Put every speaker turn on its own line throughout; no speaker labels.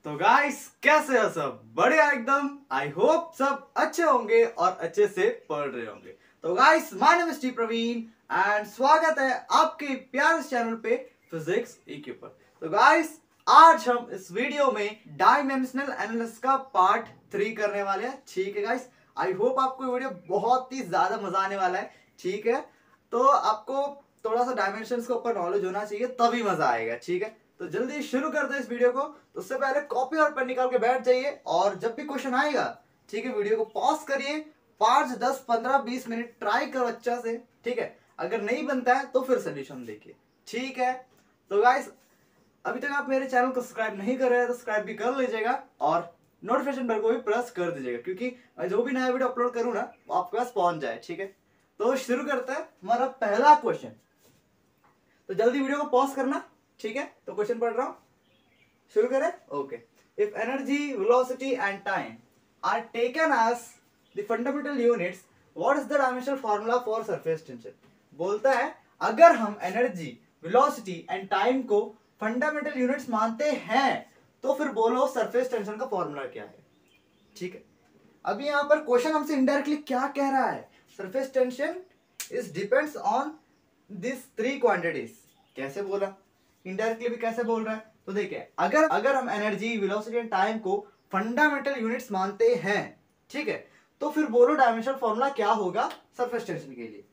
तो गाइस कैसे हो सब? बढ़िया एकदम। आई होप सब अच्छे होंगे और अच्छे से पढ़ रहे होंगे। तो guys my name is T Praveen and स्वागत है आपके प्यारे चैनल पे फिजिक्स ईक्यू पर। तो गाइस आज हम इस वीडियो में डायमेंशनल एनालिसिस का पार्ट 3 करने वाले हैं। ठीक है गाइस, आई होप आपको ये वीडियो बहुत ही ज्यादा मजा आने वाला है। ठीक है, तो आपको थोड़ा सा डायमेंशंस के ऊपर नॉलेज होना चाहिए तभी मजा आएगा। ठीक है, तो जल्दी शुरू करते हैं इस वीडियो को। तो उससे पहले कॉपी और पेन निकाल के बैठ जाइए और जब भी क्वेश्चन आएगा, ठीक है, वीडियो को पॉज करिए, 5 10 15 20 मिनट ट्राई करो अच्छा से। ठीक है, अगर नहीं बनता है तो फिर सोल्यूशन देखिए। ठीक है, तो गाइस अभी तक आप मेरे चैनल को सब्सक्राइब नहीं कर रहे हैं तो सब्सक्राइब भी कर लीजिएगा और नोटिफिकेशन बेल को भी प्रेस कर दीजिएगा, क्योंकि मैं जो भी नया वीडियो अपलोड करूँ ना वो आपके पास पहुंच जाए। ठीक है, तो शुरू करते हैं हमारा पहला क्वेश्चन। तो जल्दी वीडियो को पॉज करना। ठीक है, तो क्वेश्चन पढ़ रहा हूं, शुरू करें। Okay, if energy velocity and time are taken as the fundamental units, what is the dimensional formula for surface tension. बोलता है अगर हम एनर्जी वेलोसिटी एंड टाइम को फंडामेंटल यूनिट्स मानते हैं तो फिर बोलो सरफेस टेंशन का फॉर्मूला क्या है। ठीक है, अभी यहां पर क्वेश्चन हमसे इनडायरेक्टली क्या कह रहा है, surface tension is depends on this 3 quantities. कैसे बोला, इनडायरेक्टली भी कैसे बोल रहा है। तो देखिए अगर हम एनर्जी वेलोसिटी एंड टाइम को फंडामेंटल यूनिट्स मानते हैं, ठीक है, तो फिर बोलो डायमेंशनल फॉर्मूला क्या होगा सरफेस टेंशन के लिए।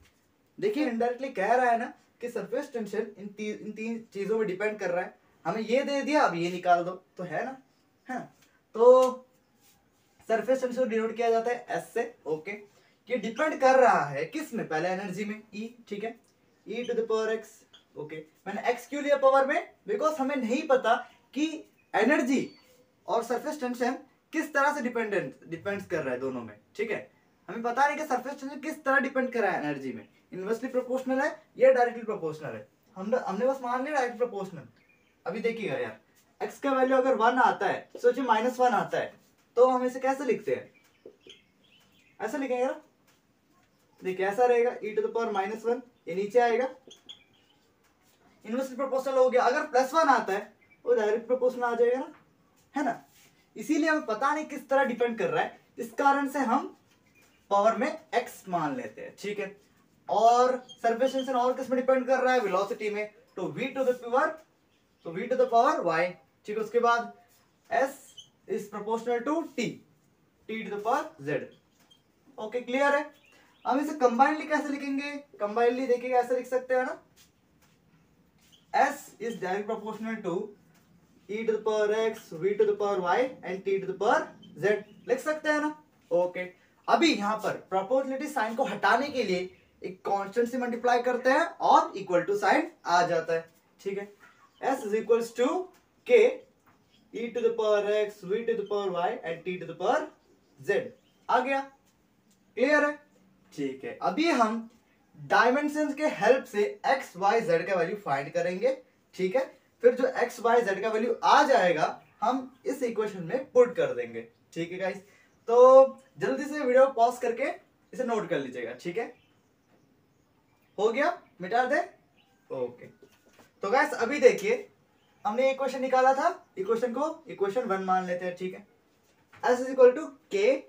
देखिए इनडायरेक्टली कह रहा है ना कि सरफेस टेंशन इन तीन चीजों में डिपेंड कर रहा है। हमें ये दे दिया, अब ये निकाल दो, तो है ना। है, तो सरफेस टेंशन को डिनोट किया जाता है एस से। ओके, ये डिपेंड कर रहा है किस में, पहले एनर्जी में ई। ठीक है, e to the power x. Okay, मैंने एक्स क्यों लिया पावर में, बिकॉज हमें नहीं पता कि एनर्जी और सरफेस टेंशन किस तरह से डिपेंड्स कर रहा है दोनों में। ठीक है, हमें पता नहीं कि सरफेस टेंशन किस तरह डिपेंड कर रहा है एनर्जी में, इनवर्सली प्रोपोर्शनल है या डायरेक्टली प्रोपोर्शनल है। हमने बस मान लिया डायरेक्टली प्रोपोर्शनल। अभी देखिएगा यार, एक्स का वैल्यू अगर 1 आता है, सोचिए -1 आता है, तो हम इसे कैसे लिखते हैं, ऐसा लिखेंगे ना। देखिए ऐसा रहेगा, e टू द पावर -1, ये नीचे आएगा, इनवर्सली प्रोपोर्शनल हो गया। अगर +1 आता है वो डायरेक्ट प्रोपोर्शनल आ जाएगा ना, है ना। इसीलिए हमें पता नहीं किस तरह डिपेंड कर रहा है, इस कारण से हम पावर में x मान लेते हैं। ठीक है, और सरफेस टेंशन और किस में डिपेंड कर रहा है, वेलोसिटी में, तो v to the power y। ठीक है, उसके बाद s is proportional to t to the power z। Okay, clear है। हम इसे कंबाइनली कैसे लिखेंगे, कंबाइनली देखिएगा ऐसे लिख सकते हैं ना, s is direct proportional to e to the power x, v to the power y and t to the power z, लिख सकते हैं ना। ओके, अभी यहाँ पर प्रोपोर्शनलिटी साइन को हटाने के लिए एक कांस्टेंट से मल्टीप्लाई करते हैं और इक्वल टू साइन आ जाता है। ठीक है, s is equals to k e to the power x, v to the power y and t to the power z आ गया, क्लियर है। ठीक है, अभी हम डायमेंशंस के हेल्प से x y z का वैल्यू फाइंड करेंगे। ठीक है, फिर जो x y z का वैल्यू आ जाएगा हम इस इक्वेशन में पुट कर देंगे। ठीक है गाइस, तो जल्दी से वीडियो पॉज करके इसे नोट कर लीजिएगा। ठीक है, हो गया, मिटा दे। ओके, तो गाइस अभी देखिए हमने इक्वेशन निकाला था, इक्वेशन को इक्वेशन 1 मान लेते हैं। ठीक है, s is equal to k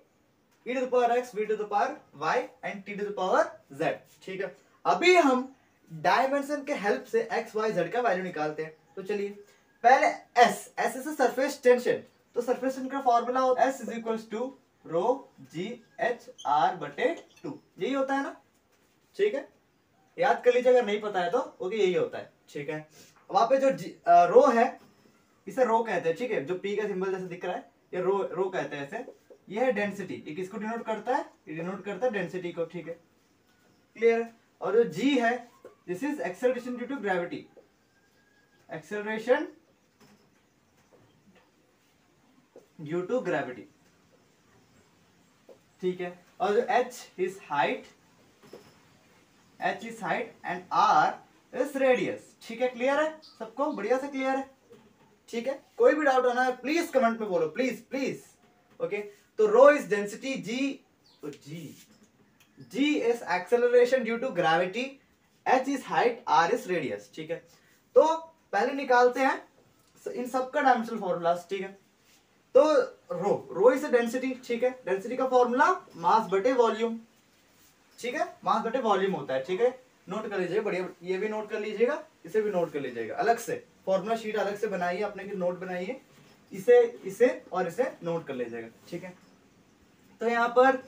e to the power x, v to the power y and t to the power z। ठीक है, अभी हम डायमेंशन के हेल्प से x y z का वैल्यू निकालते हैं। तो चलिए पहले s से सरफेस टेंशन, तो सरफेस टेंशन का फॉर्मूला होता है s is equals to row g h r बटे 2, यही होता है ना। ठीक है, याद कर लीजिए अगर नहीं पता है तो। ओके, यही होता है। ठीक है, वहां पे जो रो है इसे रो कहते हैं। ठीक है, जो p का सिंबल जैसे दिख रहा है ये रो कहते हैं इसे। ये है डेंसिटी, ये किसको डिनोट करता है, ये डिनोट करता है डेंसिटी को। ठीक है, क्लियर है। और जो g है, this is acceleration due to gravity, acceleration due to gravity. ठीक है, और जो h is height, and r is radius. ठीक है, क्लियर है सबको, बढ़िया से क्लियर है। ठीक है, कोई भी डाउट होना है प्लीज कमेंट में बोलो, प्लीज प्लीज। ओके, तो rho is density, g is acceleration due to gravity, h is height, r is radius. ठीक है, तो पहले निकालते हैं इन सबका डायमेंशनल फॉर्मूलास। ठीक है, तो रो इज डेंसिटी, ठीक है। डेंसिटी का फॉर्मूला मास बटे वॉल्यूम, ठीक है, मास बटे वॉल्यूम होता है, ठीक है। नोट कर लीजिएगा, बढ़िया, ये भी नोट कर लीजिएगा, इसे भी नोट कर लीजिएगा अलग से, फॉर्मूला शीट अलग से बनाइए अपने की, नोट बनाइए, इसे और इसे नोट कर लीजिएगा, ठीक है। तो यहाँ पर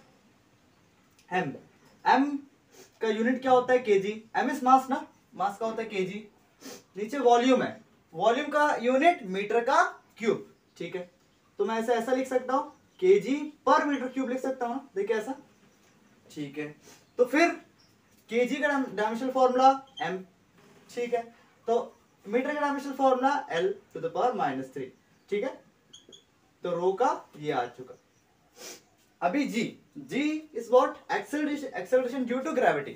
एम का यूनिट क्या होता है, केजी। एम इज मास ना, मास का होता है केजी। नीचे वॉल्यूम है, वॉल्यूम का यूनिट मीटर का क्यूब, ठीक है। तो मैं ऐसा लिख सकता हूं, केजी पर मीटर क्यूब लिख सकता हूं ना, देखिए ऐसा, ठीक है। तो फिर केजी का डायमेंशनल फॉर्मूला एम, ठीक है। तो मीटर का dimensional formula L to the power -3, ठीक है। तो रो का ये आ चुका। अभी g is what, acceleration due to gravity.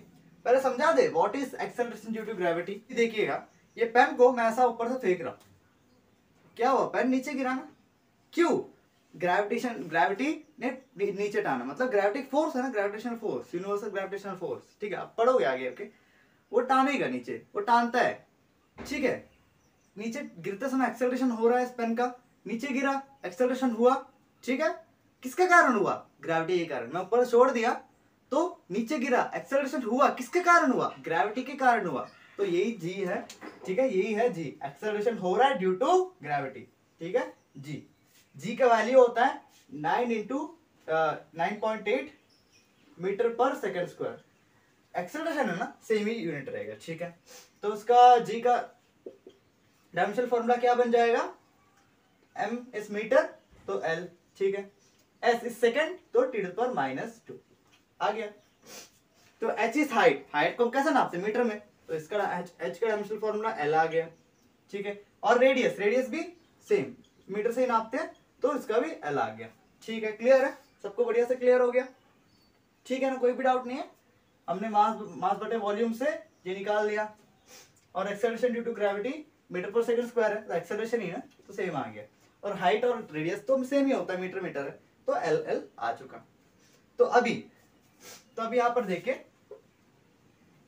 पहले समझा दे what is acceleration due to gravity. देखिएगा, ये पेन को मैं ऐसा ऊपर से फेंक रहा हूं, क्या हुआ, पेन नीचे गिरा ना, क्यों, ग्रेविटी ने नीचे टाना, मतलब ग्रेविटिक फोर्स है ना, gravitational force, universal gravitational force, ठीक है। आप पढ़ोगे आगे, ओके। वो टानेगा नीचे, वो टानता है, ठीक है। नीचे गिरते समय एक्सेलरेशन हो रहा है इस पेन का, नीचे गिरा, एक्सेलरेशन हुआ, ठीक है। किसके कारण हुआ, ग्रेविटी के कारण। मैं ऊपर छोड़ दिया तो नीचे गिरा, एक्सेलरेशन हुआ, किसके कारण हुआ, ग्रेविटी के कारण हुआ। तो यही जी है, ठीक है, यही है जी, एक्सेलरेशन हो रहा है ड्यू टू ग्रेविटी, ठीक है। जी का वैल्यू होता है 9 × 9.8 मीटर पर सेकेंड स्क्वायर। एक्सेलरेशन है ना, सेम ही यूनिट रहेगा, ठीक है। तो उसका जी का डायमेंशनल फॉर्मूला क्या बन जाएगा, m इज मीटर तो l, ठीक है। s इज सेकेंड तो t टू पावर -2 आ गया। तो h इज हाइट, हाइट को हम कैसे नापते हैं, मीटर में, तो इसका h का डायमेंशनल फॉर्मूला l आ गया, ठीक है। और रेडियस भी सेम, मीटर से ही नापते हैं, तो इसका भी l आ गया, ठीक है। क्लियर है, सबको बढ़िया से क्लियर हो गया, ठीक है ना, कोई भी डाउट नहीं है। हमने मास बटे वॉल्यूम से ये निकाल लिया, और acceleration due to gravity metre पर सेकंड स्क्वायर है, तो एक्सेलरेशन ही ना, तो सेम आ गया। और हाइट और रेडियस तो सेम ही होता है, मीटर है, तो एल आ चुका। तो अभी यहाँ पर देखिए,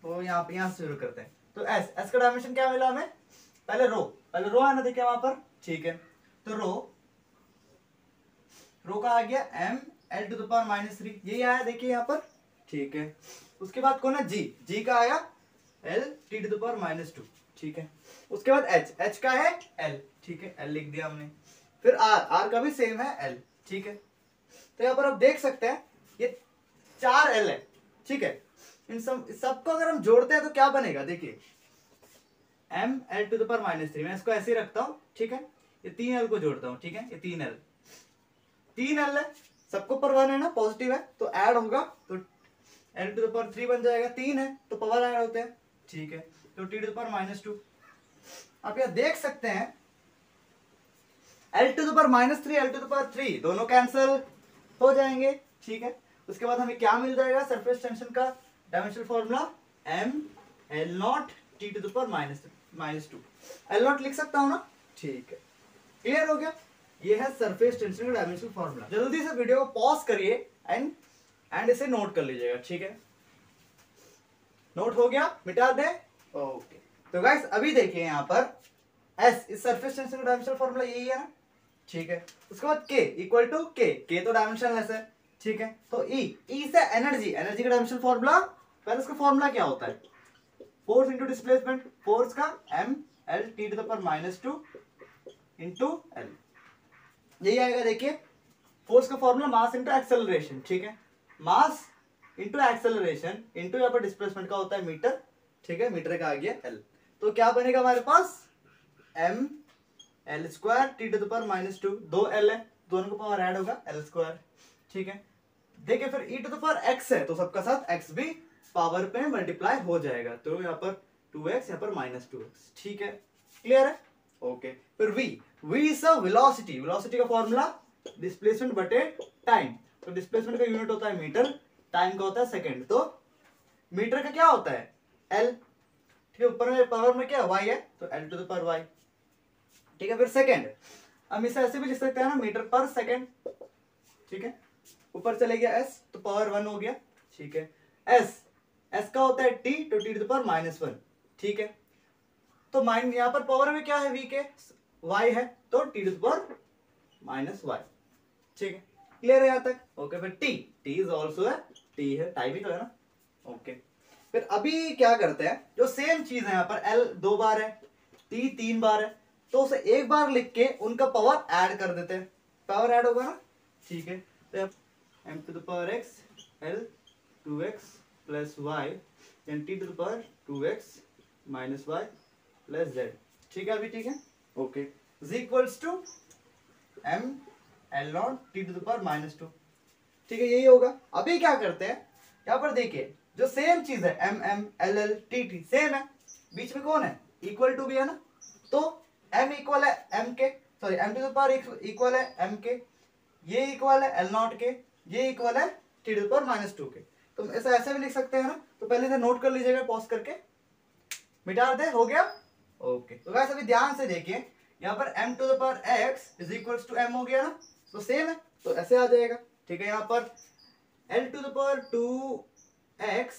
तो यहाँ से शुरू करते हैं। तो एस का डायमेंशन क्या मिला हमें, पहले रो आना, देखिए वहां पर, ठीक है। तो रो का आ गया m l to the power -3, यही आया देखिए यहाँ पर, ठीक है। उसके बाद कौन है, जी का आया l t to the power -2, ठीक है। उसके बाद h का है l, ठीक है, l लिख दिया हमने। फिर r का भी सेम है l, ठीक है। तो यहाँ पर आप देख सकते हैं ये 4 l है, ठीक है। इन सबको अगर हम जोड़ते हैं तो क्या बनेगा, देखिए m l to the power -3, मैं इसको ऐसे ही रखता हूँ, ठीक है। ये 3 l को जोड़ता हूँ, ठीक है, ये 3 l है, सबको पर 1 है ना, पॉजिटिव है, तो ऐड होगा, तो l टू द पावर 3 बन जाएगा, 3 है तो पावर ऐड होते हैं, ठीक है। तो t टू द पावर -2, आप यहाँ देख सकते हैं l to the power -3 l to the power 3 दोनों कैंसिल हो जाएंगे, ठीक है। उसके बाद हमें क्या मिल जाएगा, सरफेस टेंशन का dimensional formula m l0 t to the power -2, l0 लिख सकता हूं ना, ठीक है। क्लियर हो गया, ये है सरफेस टेंशन का डायमेंशनल फॉर्मूला। जल्दी से वीडियो को पॉज करिए एंड इसे नोट कर लीजिएगा, ठीक है। नोट हो गया, मिटा दें, ओके। तो गाइस अभी देखिए यहाँ पर s इस सरफेस टेंशन का डायमेंशनल फॉर्मूला यही है ना, ठीक है। उसके बाद k इक्वल टू k तो डायमेंशनलेस है, ठीक है। तो E से एनर्जी का डायमेंशनल फॉर्मूला, पहले इसका फॉर्मूला क्या होता है, फोर्स इंटू डिस्प्लेसमेंट, फोर्स का m l t to the power -2 into l, यही आएगा। देखिए फोर्स का फॉर्मूला मास इंटू एक्सेलरेशन, ठीक है, मास इंटू एक्सेलरेशन इंटू यहाँ पर डिस्प्लेसमेंट का होता है मीटर, ठीक है, मीटर का आ गया l। तो क्या बनेगा हमारे पास, m l square T to the power -2, 2 l है, दोनों का पावर ऐड होगा l स्क्वायर, ठीक है। देखिए फिर e to the power x है, तो सबका साथ x भी पावर पे मल्टीप्लाई हो जाएगा, तो यहाँ पर 2x, यहाँ पर -2x, ठीक है। क्लियर है, ओके। फिर v इज अ वेलोसिटी का फॉर्मूला डिस्प्लेसमेंट बटे टाइम, तो डिस्प्लेसमेंट का यूनिट होता है मीटर, टाइम का होता है सेकंड, तो मीटर का क्या होता है l, ठीक है। ऊपर में पावर में क्या y है, तो l to the power y, ठीक है। फिर सेकंड, हम इसे ऐसे भी लिख सकते हैं ना, मीटर पर सेकंड, ठीक है। ऊपर चले गया s, तो पावर 1 हो गया, ठीक है। s का होता है t, तो t टू द पावर -1, ठीक है। तो यहाँ पर पावर में क्या है v के, y है, तो t to the power -y, ठीक है, क्लियर है यहाँ तक? ओके, फिर टी, टी इज ऑल्सो है, टी है, टाइप ही तो है ना। ओके, फिर अभी क्या करते हैं, जो सेम चीज है यहाँ पर एल 2 बार है, टी 3 बार है, तो उसे एक बार लिख के उनका पावर ऐड कर देते हैं, पावर ऐड होगा ना। ठीक है, तो m to the power x l 2x plus y then t to the power 2x minus y plus z। ठीक है, अभी ठीक है। Okay, is equals to m l naught t to the power -2। ठीक है, यही होगा। अभी क्या करते हैं, यहाँ पर देखिए जो सेम चीज है m m l l t t same है, बीच में कौन है, इक्वल टू भी है ना, तो m इक्वल है m के, sorry m to the power equal है m के, ये इक्वल है l नॉट के, ये इक्वल है t to the power -2 के। तो ऐसा ऐसे भी लिख सकते हैं ना, तो पहले से नोट कर लीजिएगा, पॉज करके मिटा दे, हो गया। ओके, तो गाइस अभी ध्यान से देखिए, यहाँ पर m to the power x is equals to m हो गया ना, तो सेम है, तो ऐसे आ जाएगा। ठीक है, यहाँ पर l to the power 2x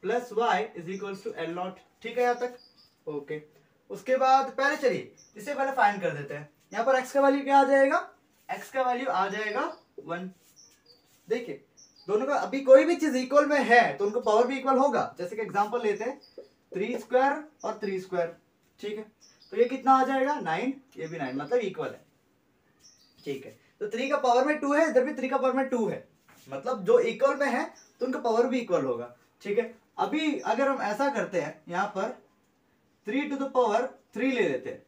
plus y is equals to l naught. ठीक है यहाँ तक? ओके, उसके बाद पहले चलिए इसे पहले फाइंड कर देते हैं। यहाँ पर x का वैल्यू क्या आ जाएगा, x का वैल्यू आ जाएगा 1। देखिए दोनों का अभी कोई भी चीज इक्वल में है तो उनका पावर भी इक्वल होगा। जैसे कि एग्जांपल लेते हैं 3 स्क्वायर और 3 स्क्वायर। ठीक है, तो ये कितना आ जाएगा 9, ये भी 9, मतलब इक्वल है। ठीक है, तो 3 का पावर में 2 है, इधर भी 3 का पावर में 2 है, मतलब जो इक्वल में है तो उनका पावर भी इक्वल होगा। ठीक है, अभी अगर हम ऐसा करते हैं, यहाँ पर 3 to the power 3 ले लेते हैं।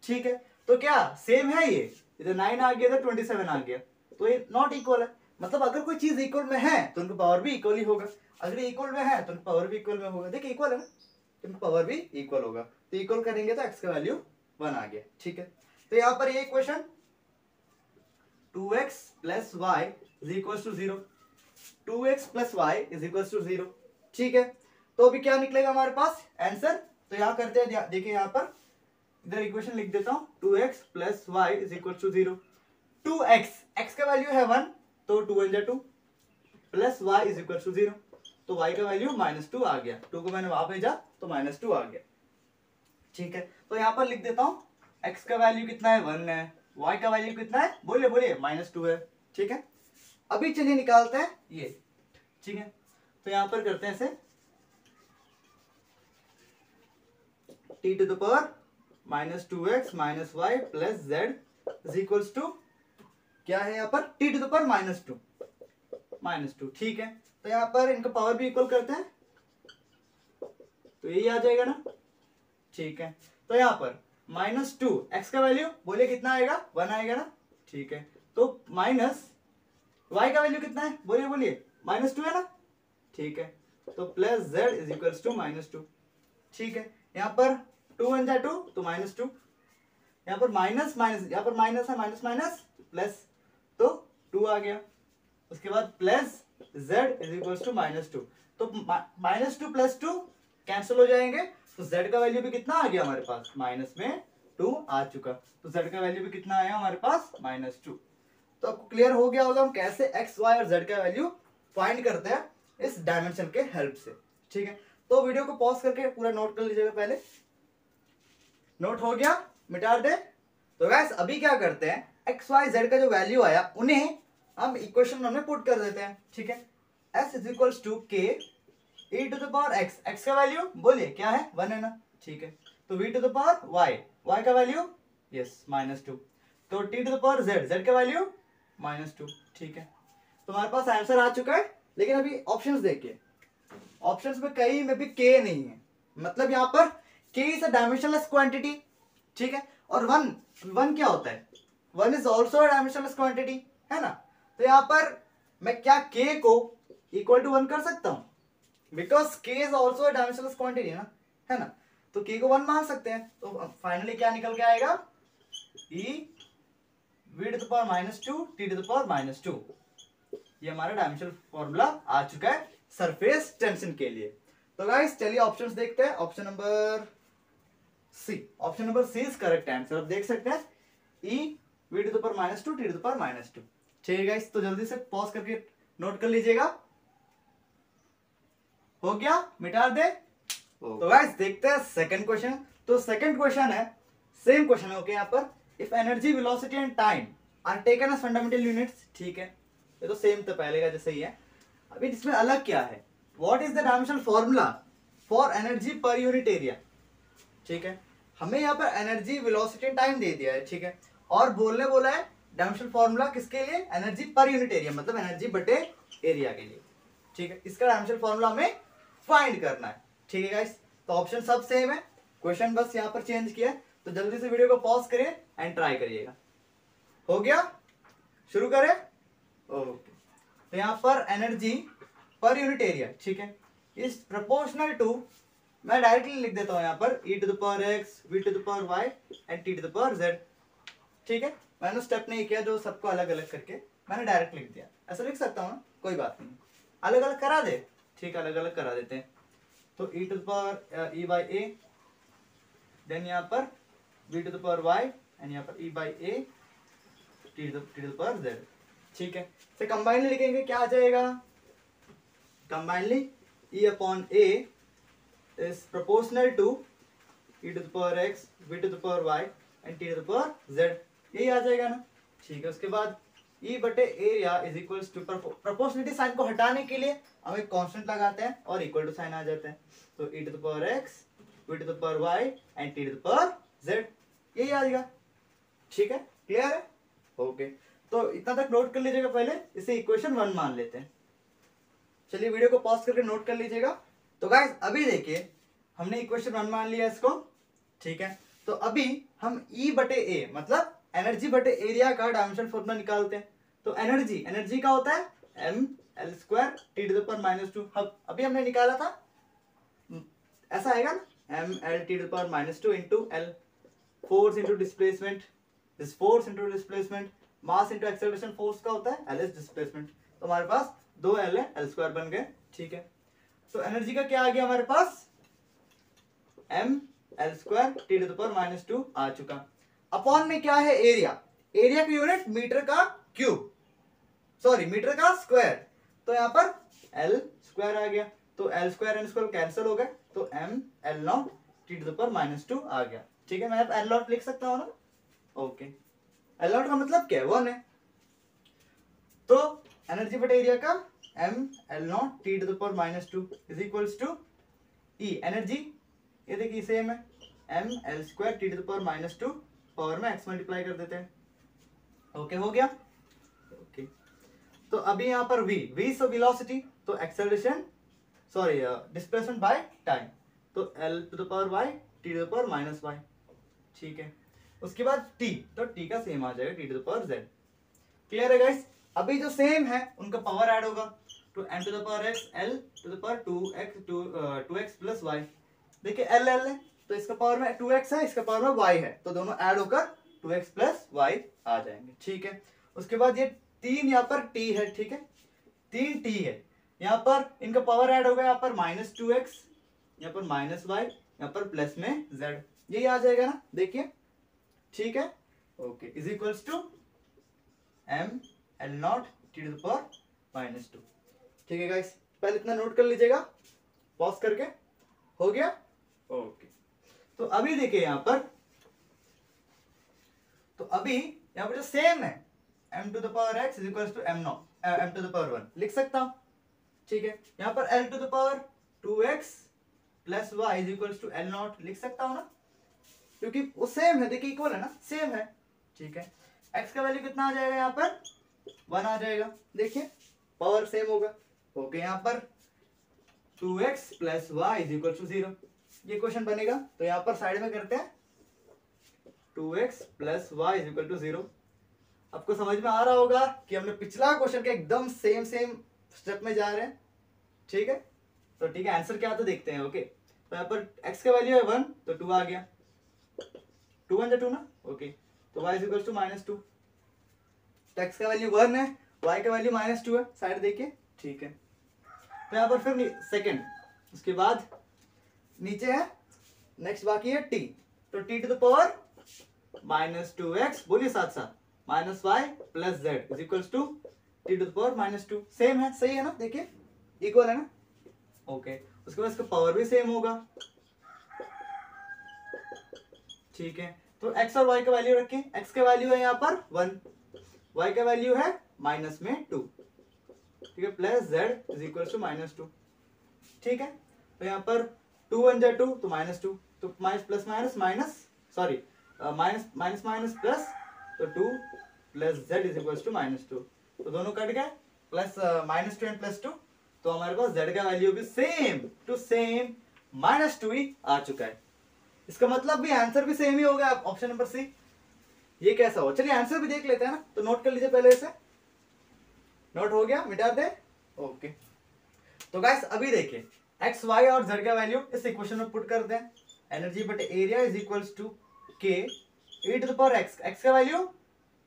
ठीक है, तो क्या सेम है, ये इधर 9 आ गया, इधर 27 आ गया, तो ये नॉट इक्वल है। मतलब अगर कोई चीज इक्वल में है तो उनका पावर भी इक्वल ही होगा, अगर इक्वल में है तो उनका पावर भी इक्वल में होगा। देखिए इक्वल है ना, तो उनका पावर भी इक्वल होगा, तो इक्वल करेंगे तो x का वैल्यू 1 आ गया। ठीक है, तो यहाँ पर ये equation 2x plus y is equal to 0, 2x plus y is equal to 0। ठीक है, तो अभी क्या निकलेगा हमारे पास आंसर, तो यहाँ करते हैं, देखिए यहाँ पर इधर इक्वेशन लिख देता हूँ, 2x plus y is equal to 0, 2x, x का वैल्यू है 1, तो 2 1 2 plus y is equal to 0, तो y का वैल्यू -2 आ गया, 2 को मैंने वहां भेजा तो -2 आ गया। ठीक है, तो यहाँ पर लिख देता हूँ x का वैल्यू कितना है 1 है, y का वैल्यू कितना है, बोलिए बोलिए -2 है। ठीक है, अभी चलिए निकालते हैं ये। ठीक है, तो यहाँ पर करते हैं इसे t to the power -2x minus y plus z is equals to क्या है यहाँ पर t to the power -2। ठीक है, तो यहाँ पर इनका पावर भी इक्वल करते हैं, तो यही आ जाएगा ना। ठीक है, तो यहाँ पर -2 x का वैल्यू बोलिए कितना आएगा, 1 आएगा ना। ठीक है, तो माइनस y का वैल्यू कितना है, बोलिए बोलिए, -2 है ना। ठीक है, तो plus z is equals to -2। ठीक है, यहाँ पर 2 1 2 तो -2, यहाँ पर माइनस माइनस, यहाँ पर माइनस है, माइनस माइनस प्लस, तो 2 आ गया। उसके बाद plus z is equals to -2, तो -2 प्लस 2 कैंसिल हो जाएंगे, तो z का वैल्यू भी कितना आ गया हमारे पास, माइनस में 2 आ चुका, तो z का वैल्यू भी कितना आया हमारे पास -2। तो आपको क्लियर हो गया होगा हम कैसे x, y और z का वैल्यू फाइंड करते हैं इस डायमेंशन के हेल्प से। ठीक है, तो वीडियो को पॉज करके पूरा नोट कर लीजिएगा, पहले नोट हो गया, मिटा दे। तो गाइस अभी क्या करते हैं, x, y, z का जो वैल्यू आया उन्हें हम इक्वेशन में पुट कर देते हैं। ठीक है, s is equals to k e to the power x, x का वैल्यू बोलिए क्या है, 1 है ना। ठीक है, तो v to the power y, y का वैल्यू यस -2, तो t to the power z, z का वैल्यू -2। ठीक है, तो हमारे पास आंसर आ चुका है, लेकिन अभी ऑप्शंस देखिए, ऑप्शंस में कहीं में भी k नहीं है, मतलब यहाँ पर k is a dimensionless quantity. ठीक है, और 1 क्या होता है, 1 is also a dimensionless quantity, है ना। तो यहाँ पर मैं क्या k को इक्वल टू 1 कर सकता हूँ, because k is also a dimensionless quantity ना, है ना, तो k को 1 मान सकते हैं। तो फाइनली क्या निकल के आएगा, e v to the power -2 t to the power -2। ये हमारा डायमेंशनल फॉर्मूला आ चुका है सरफेस टेंशन के लिए। तो गाइस चलिए ऑप्शंस देखते हैं, option number C, option number C is correct answer. आप देख सकते हैं e v to the power -2 t to the power -2। ठीक है गाइस, तो जल्दी से पॉज करके नोट कर लीजिएगा, हो गया, मिटा दे। तो गाइस देखते हैं सेकंड क्वेश्चन। तो सेकंड क्वेश्चन है, सेम क्वेश्चन है, ओके। यहाँ पर if energy, velocity and time are taken as fundamental units, ठीक है, ये तो सेम तो पहले का जैसे ही है। अभी इसमें अलग क्या है, what is the dimensional formula for energy per unit area, ठीक है। हमें यहाँ पर एनर्जी, वेलोसिटी, टाइम दे दिया है, ठीक है, और बोलने बोला है डायमेंशनल फॉर्मूला किसके लिए, एनर्जी पर यूनिट एरिया, मतलब एनर्जी बटे एरिया के लिए, ठीक है। इसका डायमेंशनल फॉर्मूला हमें फाइंड करना है, ठीक है गाइस। तो ऑप्शन सब सेम है, क्वेश्चन बस यहाँ पर चेंज किया है। तो जल्दी से वीडियो को पॉज करिए एंड ट्राई करिएगा। हो गया, शुरू करें। ओके, तो यहाँ पर एनर्जी पर यूनिट एरिया, ठीक है, इज प्रोपोर्शनल टू, मैं डायरेक्टली लिख देता हूँ यहाँ पर e to the power x, v to the power y and t to the power z, ठीक है। मैंने स्टेप नहीं किया जो सबको अलग अलग करके, मैंने डायरेक्ट लिख दिया। ऐसा लिख सकता हूँ ना, कोई बात नहीं, अलग अलग करा दे, ठीक है, अलग अलग करा देते हैं। तो e to the power e by a, then यहाँ पर v to the power y and यहाँ पर e by a, t to the power z, ठीक है। से कंबाइनली लिखेंगे, क्या आ जाएगा, combinedly e upon a is proportional to e to the power x, v to the power y and t to the power z, यही आ जाएगा ना, ठीक है। उसके बाद e बटे area is equals to, proportionality sign को हटाने के लिए हम एक कांस्टेंट लगाते हैं और इक्वल टू साइन आ जाता है। तो e to the power x, v to the power y and t to the power z, यही आ जाएगा, ठीक है, क्लियर है। ओके, तो इतना तक नोट कर लीजिएगा, पहले इसे इक्वेशन 1 मान लेते हैं। चलिए वीडियो को पॉज करके नोट कर लीजिएगा। तो गाइस अभी देखिए, हमने इक्वेशन 1 मान लिया इसको, ठीक है। तो अभी हम E बटे A मतलब एनर्जी बटे एरिया का डायमेंशनल फॉर्मूला निकालते हैं। तो एनर्जी का होता है mL² t to the power -2। अभी हमने निकाला था, ऐसा आएगा ना, mL t to the power -2 into L, force into displacement, this force into displacement, mass into acceleration force का होता है LS डिस्प्लेसमेंट। तो हमारे पास 2L है, L² बन गए, ठीक है। तो एनर्जी का क्या आ गया हमारे पास, mL² t to the power -2 आ चुका। अपॉन में क्या है, एरिया, एरिया की यूनिट मीटर का क्यूब, सॉरी मीटर का स्क्वायर, तो यहाँ पर L² आ गया। तो L² एंड स्क्वायर कैंसिल हो गए, तो mL0 t to the power -2 आ गया, ठीक है। मैं L0 लिख सकता हूँ ना, ओके। L0 का मतलब क्या है, 1 है। तो एनर्जी बटे एरिया का mL0 t to the power -2 is equals to E, energy ये देखिए सेम है, mL² t to the power -2, power में x मल्टीप्लाई कर देते हैं, ओके, हो गया, ओके। तो अभी यहाँ पर v सो वेलोसिटी, तो acceleration, sorry displacement by time, तो L to the power y t to the power -y, ठीक है। उसके बाद t, तो t का सेम आ जाएगा t to the power z, clear है गाइस। अभी जो सेम है उनका पावर ऐड होगा, तो m to the power x, L to the power 2x plus y, देखिए L है, तो इसका पावर में 2x है, इसका पावर में y है, तो दोनों ऐड होकर 2x प्लस y आ जाएंगे, ठीक है। उसके बाद ये 3 यहाँ पर t है, ठीक है, 3 t है, यहाँ पर इनका पावर ऐड होगा, यहाँ पर -2x, यहाँ पर -y, यहाँ पर प्लस में z, यही आ जाएगा ना, देखिए, ठीक है, okay, is equals to mL0 t to the power -2, ठीक है गाइस। पहले इतना नोट कर लीजिएगा, पॉज करके, हो गया, ओके। तो अभी देखिए यहाँ पर, तो अभी यहाँ पर जो सेम है m to the power x is equals to m to the power 1 लिख सकता हूं, ठीक है। यहाँ पर L to the power 2x plus y is equals to L0 लिख सकता हूं ना, क्योंकि वो सेम है, देखिए इक्वल है ना, सेम है, ठीक है। x का वैल्यू कितना आ जाएगा, यहाँ पर 1 आ जाएगा, देखिए पावर सेम होगा, ओके। यहाँ पर 2x plus y is equal to 0, ये क्वेश्चन बनेगा। तो यहाँ पर साइड में करते हैं 2x plus y is equal to 0। आपको समझ में आ रहा होगा कि हमने पिछला क्वेश्चन के एकदम सेम स्टेप में जा रहे हैं, ठीक है। तो ठीक है, आंसर क्या आता है देखते हैं, ओके। तो यहाँ पर x का वैल्यू है 1, तो 2 आ गया, 2 1 2 ना, ओके। तो y इज इक्वल टू -2, तो x का वैल्यू 1 है, y का वैल्यू -2 है, साइड देखिए, ठीक है। तो यहाँ पर फिर सेकंड, उसके बाद नीचे है, नेक्स्ट बाकी है t, तो t to the power -2x, बोलिए साथ साथ, -y plus z is equals to t to the power -2, same है, सही है ना, देखिए इक्वल है ना, ओके। उसके बाद इसका पावर भी सेम होगा, ठीक है। तो x और y का वैल्यू रखें, x का वैल्यू है यहाँ पर 1, y का वैल्यू है माइनस में 2, ठीक है, plus z is equal to minus 2, ठीक है। तो यहाँ पर 2 1 जा 2 तो माइनस 2, तो minus plus minus minus sorry minus minus minus plus, तो 2 plus z is equal to minus 2, तो दोनों कट गए, प्लस माइनस 2 एंड प्लस 2, तो हमारे पास z का वैल्यू भी सेम टू सेम माइनस 2 ही आ चुका है। इसका मतलब भी आंसर भी सेम ही हो गया ऑप्शन नंबर सी। ये कैसा हो, चलिए आंसर भी देख लेते हैं ना, तो नोट कर लीजिए पहले इसे, नोट हो गया, मिटा दे, ओके। तो गाइस अभी देखिए एक्स वाई और जेड का वैल्यू इस इक्वेशन में पुट कर दें, एनर्जी बटे area is equals to k e to the power x, x का वैल्यू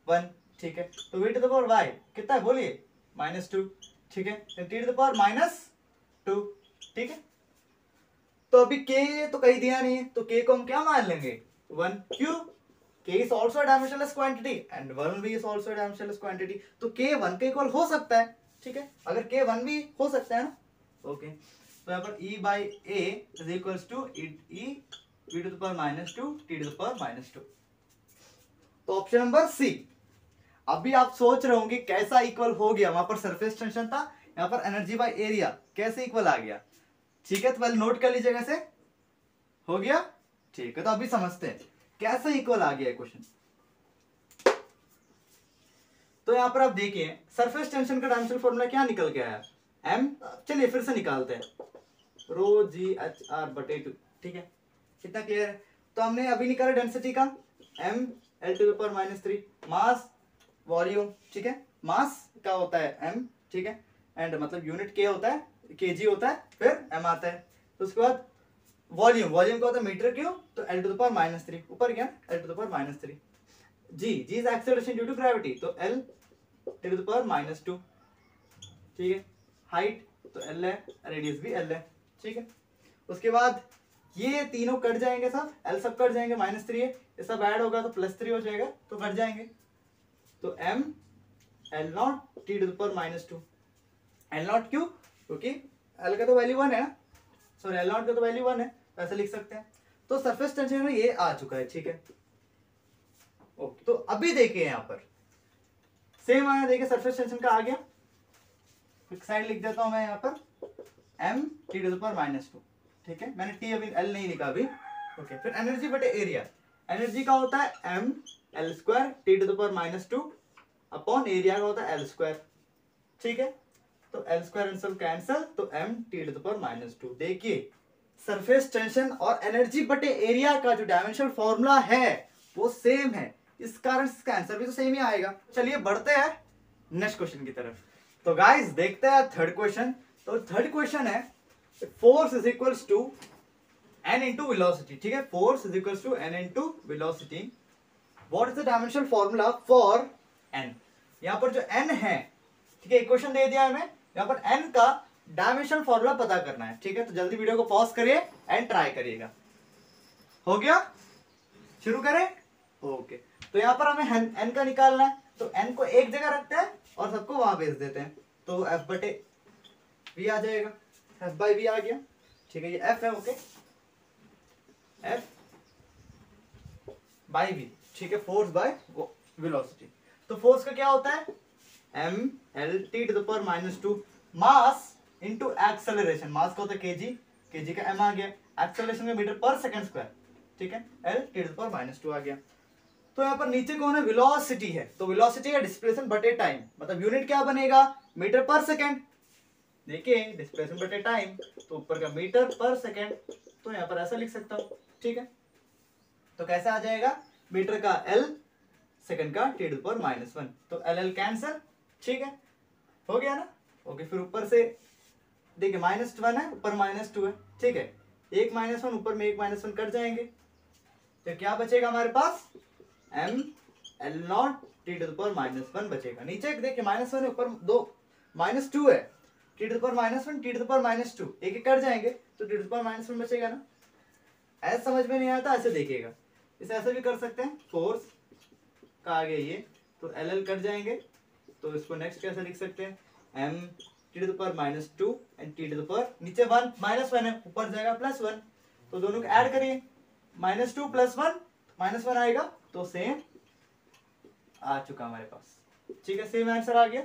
1, ठीक है, तो v to the power y कितना है बोलिए -2, ठीक है, टी टू द पावर -2, ठीक है। तो अभी के तो कहीं दिया नहीं है, तो के को हम क्या मान लेंगे 1, क्यों, k is also a dimensionless quantity and 1 भी is also a dimensionless quantity, तो k 1 के इक्वल हो सकता है, ठीक है, अगर k 1 भी हो सकता है ना, ओके। तो यहाँ पर e by a is equals to e v to the power -2 t to the power -2, तो ऑप्शन नंबर सी। अभी आप सोच रहे होंगे कैसा इक्वल हो गया, वहां पर सरफेस टेंशन था, यहाँ पर एनर्जी बाय एरिया, कैसे इक्वल आ गया, ठीक है, तो पहले नोट कर लीजिएगा कैसे हो गया, ठीक है। तो अभी समझते हैं कैसे इक्वल आ गया क्वेश्चन। तो यहां पर आप देखिए सरफेस टेंशन का डायमेंशनल फॉर्मूला क्या निकल के आया, m, चलिए फिर से निकालते हैं, रो जी एच आर बटे 2, ठीक है, कितना क्लियर है। तो हमने अभी निकाला डेंसिटी का m l to the power -3, mass volume, ठीक है, मास का होता है m, ठीक है, एंड मतलब यूनिट k होता है, kg होता है, फिर m आता है, तो उसके बाद वॉल्यूम, वॉल्यूम का होता है मीटर क्यूब, तो L टू द पावर -3 ऊपर गया, L to the power -3, G is acceleration due to gravity, तो L टू द पावर -2, ठीक है, हाइट तो L है, रेडियस भी L है, ठीक है। उसके बाद ये तीनों कट जाएंगे, सब L सब कट जाएंगे, -3 है, ये सब ऐड होगा तो +3 हो जाएगा, तो कट जाएंगे, तो m L0 t to the power -2, L0 क्यों, क्योंकि L का तो वैल्यू 1 है ना, सॉरी L0 का तो वैल्यू 1 है, ऐसे लिख सकते हैं। तो सरफेस टेंशन में ये आ चुका है, ठीक है, ओके। तो अभी देखिए यहाँ पर सेम आया, देखिए सरफेस टेंशन का आ गया, एक साइड लिख देता हूं मैं यहाँ पर m t to the power -2, ठीक है, मैंने t अभी l नहीं लिखा अभी, ओके। फिर एनर्जी बटे एरिया, एनर्जी का होता है m l² t to the power -2 upon area का होता है l², ठीक है, तो l² सब कैंसल, तो m t to the power -2। देखिए सरफेस टेंशन और एनर्जी बटे एरिया का जो डायमेंशनल फॉर्मूला है वो सेम है, इस कारण इसका आंसर भी तो सेम ही आएगा। चलिए बढ़ते हैं नेक्स्ट क्वेश्चन की तरफ। तो गाइस देखते हैं थर्ड क्वेश्चन। तो थर्ड क्वेश्चन है force is equals to n into velocity, ठीक है, force is equals to n into velocity, what is the dimensional formula for n। यहाँ पर जो n है, ठीक है, इक्वेशन दे दिया हमें, यहाँ पर n का डायमेंशनल फॉर्मूला पता करना है, ठीक है, तो जल्दी वीडियो को पॉज करिए एंड ट्राई करिएगा। हो गया, शुरू करें, ओके। तो यहाँ पर हमें n का निकालना है, तो n को एक जगह रखते हैं और सबको वहां भेज देते हैं, तो f बटे v आ जाएगा, f बाई v आ गया, ठीक है, ये f है, ओके, f बाई v, ठीक है, फोर्स बाय वेलोसिटी। तो फोर्स का क्या होता है m l t to the power -2, mass into acceleration, mass का होता है kg, kg का m आ गया, एक्सेलरेशन में मीटर पर सेकंड स्क्वायर, ठीक है, l t to the power -2 आ गया। तो यहाँ पर नीचे कौन है, वेलोसिटी है, तो वेलोसिटी है डिस्प्लेसमेंट बटे टाइम, मतलब यूनिट क्या बनेगा मीटर पर सेकंड, देखिए डिस्प्लेसमेंट बटे टाइम, तो ऊपर का मीटर पर सेकंड, तो यहाँ पर ऐसा लिख सकता हूँ, ठीक है। तो कैसे आ जाएगा, मीटर का l, सेकंड का t टू द पावर -1, तो l कैंसिल, ठीक है, हो गया ना, ओके। फिर ऊपर से देखिए -1 है, ऊपर -2 है, ठीक है, एक -1 ऊपर में एक -1 कट जाएंगे, तो क्या बचेगा हमारे पास m l0 t to the power -1 बचेगा। नीचे देखिए -1 है, ऊपर 2 -2 है, t to the power -1 t to the power -2 एक एक कट जाएंगे, तो t टू द पावर -1 बचेगा ना। ऐसा समझ में नहीं आता ऐसे देखिएगा, इसे ऐसे भी कर सकते हैं, फोर्स का आगे ये, तो l कट जाएंगे, तो इसको नेक्स्ट कैसे लिख सकते हैं, m t to the power -2 एंड t टू द पावर, नीचे 1 -1 है, ऊपर जाएगा +1, तो दोनों को ऐड करिए, -2 + 1 -1 आएगा, तो सेम आ चुका हमारे पास, ठीक है, सेम आंसर आ गया।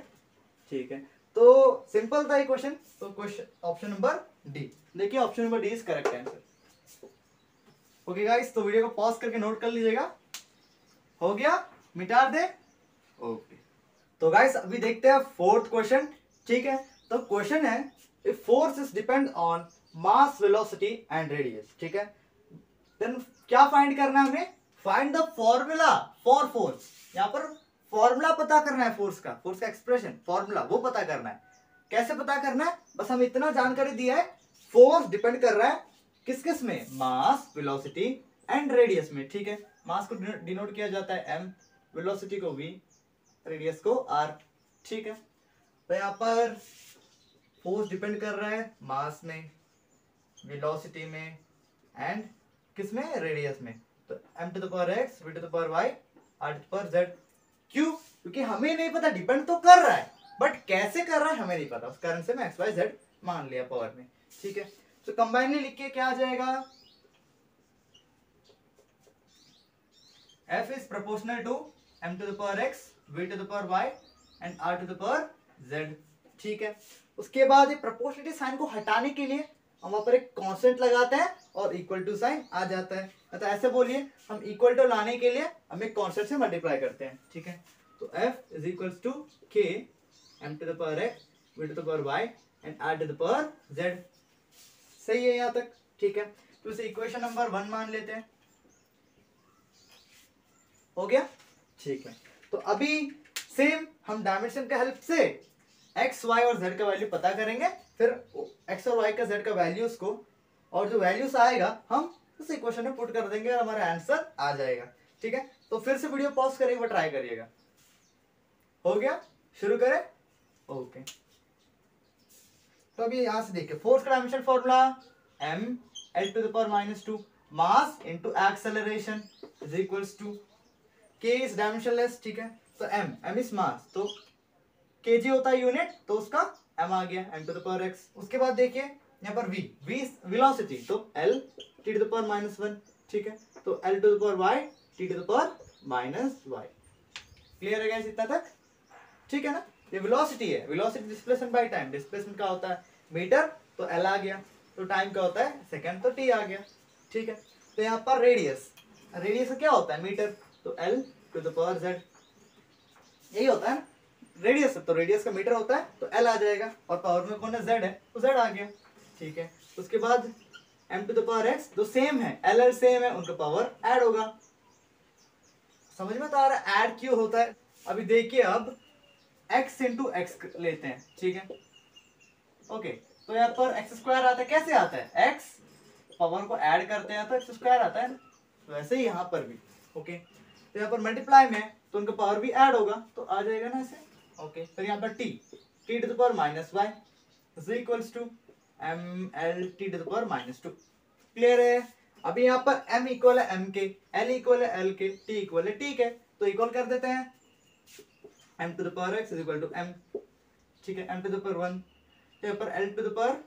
ठीक है, तो सिंपल था ये क्वेश्चन। तो क्वेश्चन ऑप्शन नंबर डी, देखिए option number D is correct answer. Okay guys, तो वीडियो को पॉज करके नोट कर लीजिएगा। हो गया, मिटा दे। ओके, तो गाइस अभी देखते हैं फोर्थ क्वेश्चन। ठीक है, तो क्वेश्चन है if force is depend on mass, velocity and radius. ठीक है, देन क्या फाइंड करना है हमें? Find the formula for force. यहाँ पर फॉर्मूला पता करना है फोर्स का, फोर्स का एक्सप्रेशन फॉर्मूला वो पता करना है। कैसे पता करना है? बस हम इतना जानकारी दिया है, फोर्स डिपेंड कर रहा है किस किस में? मास, वेलोसिटी एंड रेडियस में। ठीक है, मास को डिनोट किया जाता है m, वेलोसिटी को v, रेडियस को r। ठीक है, तो यहाँ पर फोर्स डिपेंड कर रहा है मास में, वेलोसिटी में एंड किस में? रेडियस में। तो m to the power x, v to the power y, r to the power z। क्यों? क्योंकि हमें नहीं पता, डिपेंड तो कर रहा है बट कैसे कर रहा है हमें नहीं पता, उस कारण से मैं x y z मान लिया पावर में। ठीक है, तो कंबाइनली लिख के क्या आ जाएगा? f is proportional to m to the power x, v to the power y and r to the power z। ठीक है, उसके बाद ये प्रोपोर्शनलिटी साइन को हटाने के लिए हम वहां पर एक कांस्टेंट लगाते हैं और इक्वल टू साइन आ जाता है। तो ऐसे बोलिए, हम इक्वल टू लाने के लिए हम एक कांस्टेंट से मल्टीप्लाई करते हैं। ठीक है, तो f is equal to k m to the power x, v to the power y एंड r to the power z। सही है यहाँ तक? ठीक है, तो इसे इक्वेशन नंबर 1 मान लेते हैं। हो गया? ठीक है, तो अभी सेम हम डायमेंशन के हेल्प से x, y और z का वैल्यू पता करेंगे, फिर x और y का z का वैल्यूज को, और जो वैल्यूज आएगा हम उस इक्वेशन में पुट कर देंगे और हमारा आंसर आ जाएगा। ठीक है, तो फिर से वीडियो पॉज करके एक बार ट्राई करिएगा। हो गया? शुरू करें? ओके, तो अभी यहां से देखिए, फोर्स का dimension formula m l to the power -2 mass into acceleration is equals to k is dimensionless. ठीक है, तो m इज मास, तो kg होता है यूनिट, तो उसका m आ गया, m to the power x। उसके बाद देखिए यहाँ पर v वेलोसिटी, तो l t to the power -1। ठीक है, तो l to the power y t to the power -y। Clear है गाइस इतना तक? ठीक है ना, ये वेलोसिटी है, velocity displacement by time, displacement का होता है मीटर, तो l आ गया, तो टाइम का होता है सेकंड, तो t आ गया। ठीक है, तो यहाँ पर रेडियस, रेडियस का क्या होता है? मीटर, तो l to the power z। यही होता है ना रेडियस, तो रेडियस का मीटर होता है, तो l आ जाएगा, और पावर में कौन है? z है, तो z आ गया। ठीक है, उसके बाद m to the power x, जो सेम है, l सेम है, उनका पावर ऐड होगा। समझ में तो आ रहा है ऐड क्यों होता है? अभी देखिए, अब x इंटू एक्स लेते हैं। ठीक है, ओके, तो यहाँ पर एक्स स्क्वायर आता है। कैसे आता है? x पावर को ऐड करते हैं तो एक्स स्क्वायर आता है ना, वैसे ही यहाँ पर भी। ओके, तो यहाँ पर मल्टीप्लाई में तो उनका पावर भी ऐड होगा, तो आ जाएगा ना ऐसे। ओके, फिर यहाँ पर t to the power -y is equals to ml t to the power -2। Clear है? अभी यहाँ पर m इक्वल है m के, l इक्वल है l के, t इक्वल है t के, तो इक्वल कर देते हैं। m to the power x is equal to m। ठीक है, m टू द पावर 1, तो यहाँ पर l to the power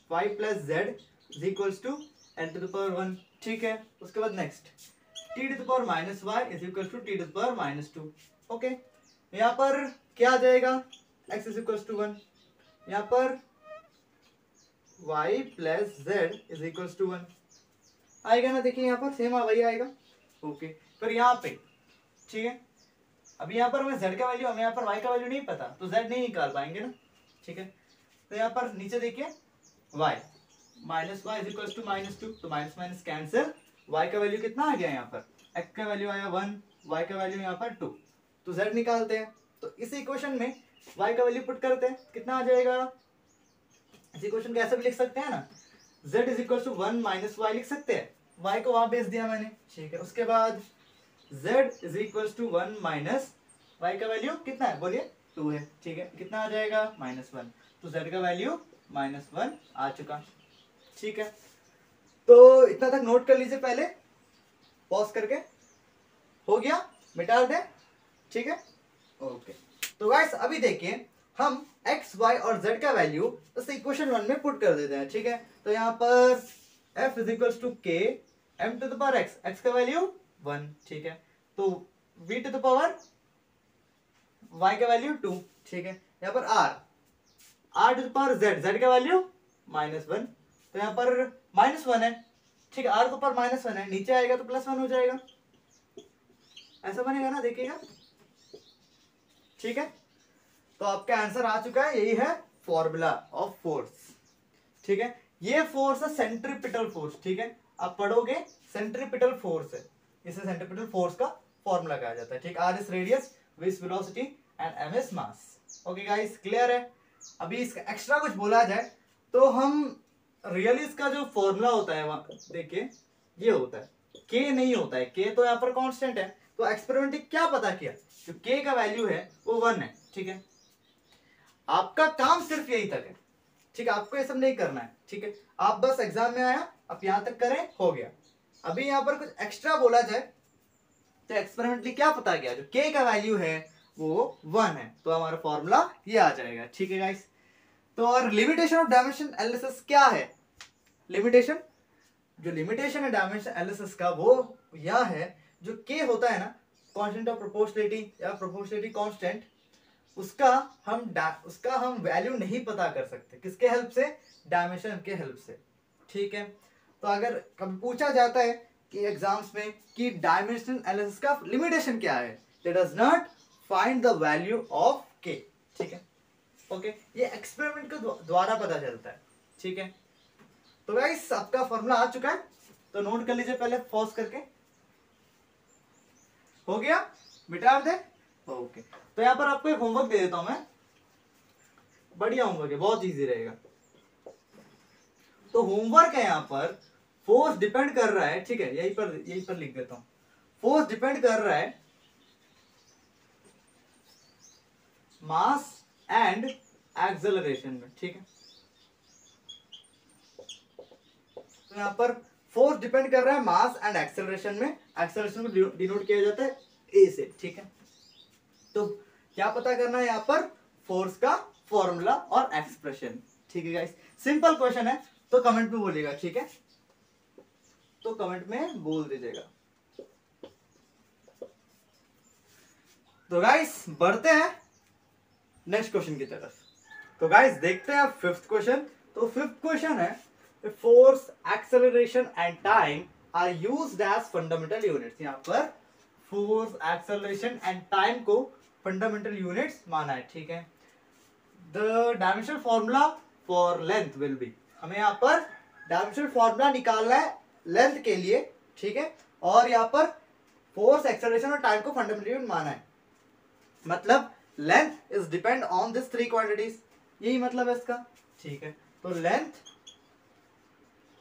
y plus z is equals to l to the power 1। ठीक है, उसके बाद next t to the power -y is equal to t to the power -2। Okay, यहाँ पर क्या आ जाएगा? x इज इक्वल्स टू 1, यहाँ पर y plus z is equals to 1 आएगा ना। देखिए यहाँ पर सेम वही आएगा। ओके, फिर यहाँ पे, ठीक है, अभी यहाँ पर हमें z का वैल्यू, हमें यहाँ पर y का वैल्यू नहीं पता, तो z नहीं निकाल पाएंगे ना। ठीक है, तो यहाँ पर नीचे देखिए y minus y is equal to -2, तो माइनस माइनस कैंसिल, y का वैल्यू कितना आ गया यहाँ पर? x का वैल्यू आया 1, y का वैल्यू यहाँ पर 2, तो z निकालते हैं। तो इस इक्वेशन में y का वैल्यू पुट करते हैं, कितना आ जाएगा? इस इक्वेशन को ऐसे भी लिख सकते हैं ना, z is equal to 1 minus y लिख सकते हैं, y को वहां भेज दिया मैंने। ठीक है, उसके बाद z is equal to 1 minus y का वैल्यू कितना है? बोलिए 2 है। ठीक है, कितना आ जाएगा? -1, तो z का वैल्यू -1 आ चुका। ठीक है, तो इतना तक नोट कर लीजिए पहले, पॉज करके। हो गया? मिटा दे। ठीक है, ओके, तो गाइस अभी देखिए, हम x, y और z का वैल्यू इस इक्वेशन 1 में पुट कर देते हैं। ठीक है, तो यहाँ पर f is equal to k m to the power x, x का वैल्यू 1। ठीक है, तो v to the power y का वैल्यू 2, ठीक है। यहाँ पर r to the power z का वैल्यू -1, तो यहाँ पर -1 है, ठीक है। r के ऊपर -1 है, नीचे आएगा तो +1 हो जाएगा, ऐसा बनेगा ना, देखिएगा, ठीक है। तो आपका आंसर आ चुका है, यही है फॉर्मूला ऑफ फोर्स, ठीक है। ये फोर्स है सेंट्रीपिटल फोर्स, ठीक है। आप पढ़ोगे सेंट्रीपिटल फोर्स है, इसे सेंट्रीपिटल फोर्स का फॉर्मूला कहा जाता है, ठीक। r is radius, v is velocity and m is mass. Okay guys, clear है। अभी इसका एक्स्ट्रा कुछ बोला जाए तो हम रियली इसका जो फॉर्मूला होता है देखिए, ये होता है, k नहीं होता है, k तो यहाँ पर कांस्टेंट है। तो एक्सपेरिमेंट क्या पता किया, जो k का वैल्यू है वो 1 है, ठीक है। आपका काम सिर्फ यही तक है, ठीक है। आपको ये सब नहीं करना है, ठीक है। आप बस एग्जाम में आया, आप यहां तक करें, हो गया। अभी यहाँ पर कुछ एक्स्ट्रा बोला जाए तो एक्सपेरिमेंटली क्या पता गया, जो k का वैल्यू है वो 1 है, तो हमारा फॉर्मूला ये आ जाएगा, ठीक है गाइस। तो और लिमिटेशन ऑफ डायमेंशन एनालिसिस क्या है, लिमिटेशन, जो लिमिटेशन है डायमेंशन एनालिसिस का वो यह है, जो k होता है ना, कांस्टेंट ऑफ प्रोपोर्शनलिटी या प्रोपोर्शनलिटी कांस्टेंट, उसका हम वैल्यू नहीं पता कर सकते, किसके हेल्प से, डायमेंशन के हेल्प से, ठीक है। तो अगर कभी पूछा जाता है कि एग्जाम्स में कि डायमेंशन एनालिसिस का लिमिटेशन क्या है, it does not find the value of k, ठीक है। ओके, ये एक्सपेरिमेंट के द्वारा पता चलता है, ठीक है। तो गाइस आपका फॉर्मूला आ चुका है, तो नोट कर लीजिए पहले पॉज करके, हो गया, मिटा दे। ओके, तो यहाँ पर आपको एक होमवर्क दे देता हूं मैं, बढ़िया होमवर्क है, बहुत इजी रहेगा। तो होमवर्क है, यहाँ पर फोर्स डिपेंड कर रहा है, ठीक है, यहीं पर लिख देता हूं, फोर्स डिपेंड कर रहा है मास एंड एक्सेलरेशन में, ठीक है। तो यहाँ पर फोर्स डिपेंड कर रहा है मास एंड एक्सेलरेशन में, एक्सेलरेशन को डिनोट किया जाता है ए से, ठीक है। तो क्या पता करना है यहाँ पर, फोर्स का फॉर्मूला और एक्सप्रेशन, ठीक है गाइस। सिंपल क्वेश्चन है, तो कमेंट में बोलिएगा, ठीक है, तो कमेंट में बोल दीजिएगा। तो गाइस बढ़ते हैं नेक्स्ट क्वेश्चन की तरफ। तो गाइस देखते हैं फिफ्थ क्वेश्चन। तो फिफ्थ क्वेश्चन है, force, acceleration and time are used as fundamental units. यहाँ पर फोर्स, एक्सेलरेशन एंड टाइम को फंडामेंटल यूनिट्स माना है, ठीक है। The dimensional formula for length will be, हमें यहाँ पर डायमेंशनल फॉर्मूला निकालना है लेंथ के लिए, ठीक है। और यहाँ पर फोर्स, एक्सेलरेशन और टाइम को फंडामेंटल यूनिट माना है, मतलब length is depend on this three quantities, यही मतलब है इसका, ठीक है। तो length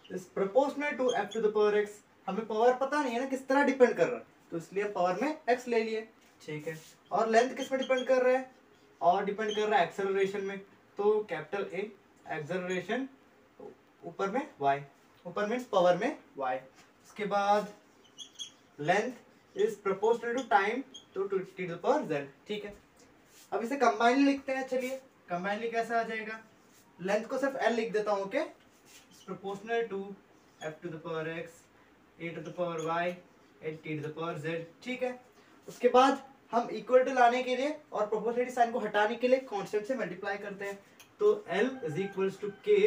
is proportional to f to the power x, हमें पावर पता नहीं है ना किस तरह डिपेंड कर रहा है, तो इसलिए पावर में x ले लिए, ठीक है। और लेंथ किस में डिपेंड कर रहा है, और डिपेंड कर रहा है एक्सेलरेशन में, तो कैपिटल A, एक्सेलरेशन ऊपर में y, ऊपर मीन्स पावर में y। उसके बाद length is proportional to time, तो to t to the power z, ठीक है। अब इसे कंबाइनली लिखते हैं, चलिए कंबाइनली कैसे आ जाएगा, लेंथ को सिर्फ l लिख देता हूँ, okay, proportional to f to the power x, a to the power y and t to the power z, ठीक है। उसके बाद हम इक्वल टू लाने के लिए और प्रोपोर्शनलिटी साइन को हटाने के लिए कांस्टेंट से मल्टीप्लाई करते हैं, तो l is equals to k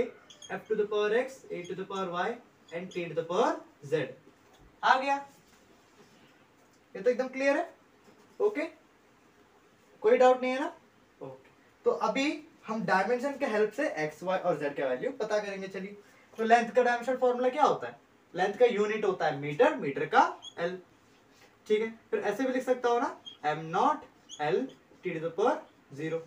f to the power x, a to the power y and t to the power z। आ गया, ये तो एकदम क्लियर है, ओके, कोई डाउट नहीं है ना, ओके। तो अभी हम डायमेंशन के हेल्प से x, y और z का वैल्यू पता करेंगे, चलिए। तो लेंथ का डायमेंशन फॉर्मूला क्या होता है, लेंथ का यूनिट होता है मीटर, मीटर का l, ठीक है। फिर ऐसे भी लिख सकता हो ना, m not l t to the power 0,